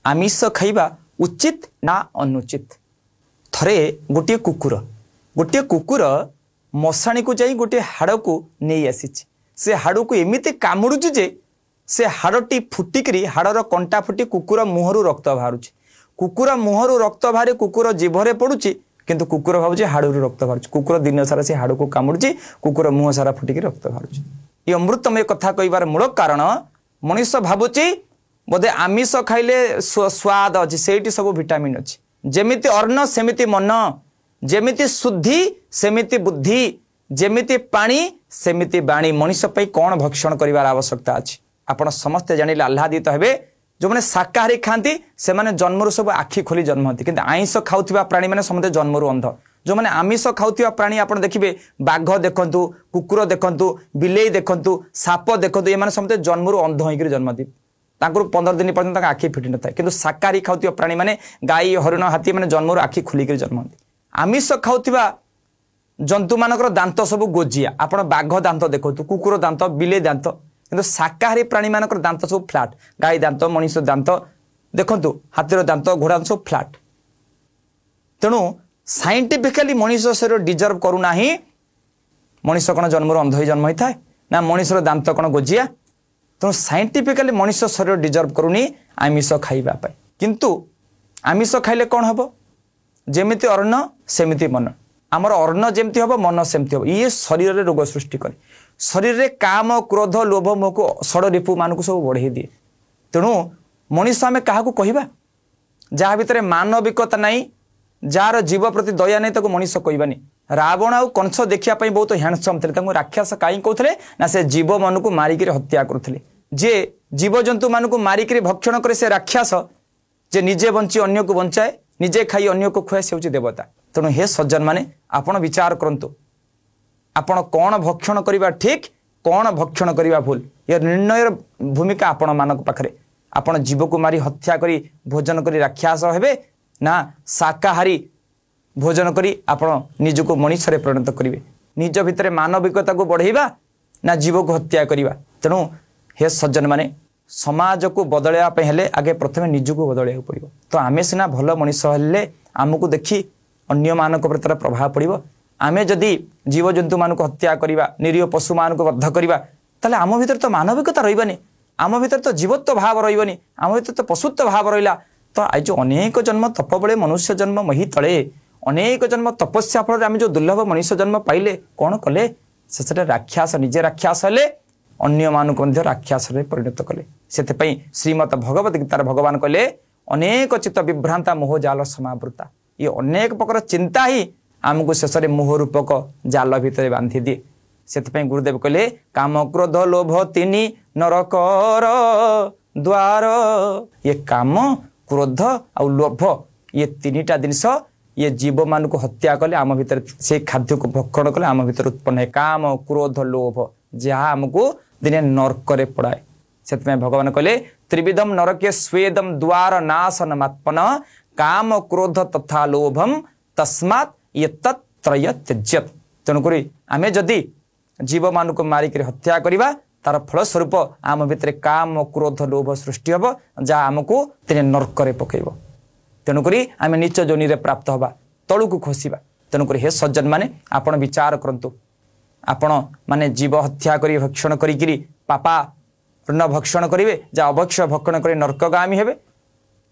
आमिष खाइबा उचित ना अनुचित। थरे गोटे कुकुर मशाणी को जाई गोटे हाड़ को नहीं आसी से हाड़ को एमती कामुड़ुची जे से हाड़टी फुटिकी हाड़र कंटा फुटी कुकुर मुहर रक्त बाहर कुकुर मुहर रक्त बाहर कुकुर जीभरे पड़ुची किंतु कुकुर भावुचे हाड़ रक्त बाहर कुकुर दिन सारा से हाड़ को कामुड़ुची कुकुर मुह सारा फुटिकी रक्त बाहर। ये अमृतमय कथा कहबार मूल कारण मनीष भावुची बोधे आमिष खाइले स्वाद अच्छी से सब विटामिन अच्छी जेमिति अन्न सेमिति मन जेमिति शुद्धि सेमिति बुद्धि जेमिति पानी सेमिति बाणी मनीष पई कौन भक्षण करिवार आवश्यकता अछि आपण समस्ते जानिले आह्लादित हेबे। जो मैंने शाकाहारी खाती से माने जन्मरू सब आखि खोली जन्म होती किंतु आइंष खाउथिबा प्राणी मैंने समस्ते जन्मरू अंध। जो मैंने आमिष खाउथिबा प्राणी आपण देखिबे बाघ देखंतु कुकुर देखंतु बिलेई देखंतु साप देखंतु ये माने समस्ते जन्मरू अंध होइकरी जन्मती 15 दिन पर्यंत आखि फिटी न था किंतु शाकाहारी खाउथिबा प्राणी माने गाई हरिण हाथी माने जन्मरू आखि खोलिकरी जन्म होती। आमिष खाउथिबा जंतु मानकर दांत सब गोजिया आपण बाघ दांत देखंतु कुकुर दांत बिलेई दांत किंतु शाकाहारी प्राणी मानकर दांत सब फ्लाट गाई दांत मनीष दांत देखंतु हाथीर दांत घोड़ा सब फ्लाट। तेणु साइंटिफिकली मनीष शरीर डिजर्व करूना ही मनीष कौन जन्म अंध ही जन्म होता है ना मनीषर दांत कौन गोजिया तेणु साइंटिफिकली मनीष शरीर डिजर्व करूनी आमिष खाइबा किंतु आमिष खाइले कौन हम जेमिति अन्न सेमिति मन आमर अन्न जेमती हम मन सेमती हम ये शरीर में रोग सृष्टि करे शरीर में काम क्रोध लोभ मोह को षड़ रिपु मान को सब बढ़े दिए। तेणु मनीष आम क्या कहवा जहाँ भितर मानविकता नहीं जार जीव प्रति दया नहीं ताको मनीष कहबानी। रावण आउ कंस देखापी बहुत हैंडसम थे राक्षस कहीं कहते ना से जीव मन को मारिक हत्या करुले जे जीव जंतु मान को मारिक भक्षण करे से राक्षस जे निजे बंची अन्य को बंचाए निजे खाई अन्य को खुए से देवता। तेणु हे सज्जन माने आपण विचार करंतु आपण कौन भक्षण करवा ठीक कौन भक्षण करवा भूल ये निर्णय भूमिका आपण मान पाखरे आपण जीव को मारी हत्या करी भोजन करी राक्षस हेबे ना शाकाहारी भोजन करी आपण निज को मनीष रे परिणत करिवे निज भितर मानविकता को बढ़ेबा ना जीव को हत्या करवा। तेणु हे सज्जन माने समाज को बदलवा हेले आगे प्रथमे निज को बदलवा पड़ो तो आमे सिना भल मनीष हेले आमको देखी अन्य मानक प्रति प्रभाव पड़ो आमे जदि जीवजंतु मान को हत्या करवा निरीह पशु मान को बद्ध करवा ताले आम भीतर तो मानविकता रही आम भीतर तो जीवत्व भाव रही आम भीतर तो पशुत्व भाव रहा तो आज जो अनेक जन्म तप बड़े मनुष्य जन्म मही तले अनेक जन्म तपस्या फल आम जो दुर्लभ मनुष्य जन्म पाइले कौन कले से राक्षस निजे राक्षस हेले अन्य मानक राक्षस परिणत कले। से श्रीमद भगवत गीतार भगवान कहले अनेक चित्त विभ्रांता मोह जाल समावृता ये अनेक प्रकार चिंता ही आमको शेष में मोह रूपक जाल भितर बांधि दिए। से गुरुदेव कहले काम क्रोध लोभ तीन नरकर द्वार ये काम क्रोध आ लोभ ये तीनटा जिनस ये जीव मान को हत्या कले आम भीतर से खाद्य को भक्षण कले आम भीतर उत्पन्न है काम क्रोध लोभ जहाँ आमको दिने नरक पड़ाए। से भगवान कहले त्रिविधम नरके स्वेदम द्वार नाशन मात्मन काम क्रोध तथा लोभम तस्मात् ये त्रय त्यज्यत। तेणुक आमे जदि जीव मान को मारिक हत्या करवा तार फलस्वरूप आम भितर काम क्रोध लोभ सृष्टि हम जहाँ आमको तेने नरक पकड़। तेणुक आम नीच जोनि रे प्राप्त हवा तलू को खसवा। तेणुक हे सज्जन माने आपण विचार करंतु आपण माने जीव हत्या करी भक्षण करी पापा ऋण भक्षण करेंगे जा अभक्ष्य भक्षण कर नरकगामी हेबे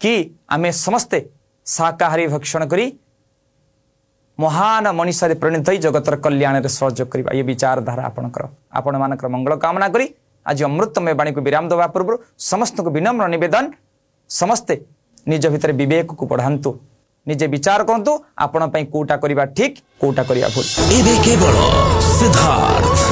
कि आमे समस्ते शाकाहारी भक्षण करी महान मनीष परिणत ही जगतर कल्याण सहयोग करवा ये विचारधारा आपण मानकर मंगल कामना करी आज अमृतमय वाणी को विराम देवा पूर्व समस्त को विनम्र निवेदन समस्ते निज भितर विवेक को बढ़ातु निजे विचार करतु आपण कोटा करवा ठीक कोटा करवा भूल। केवल सिद्धार्थ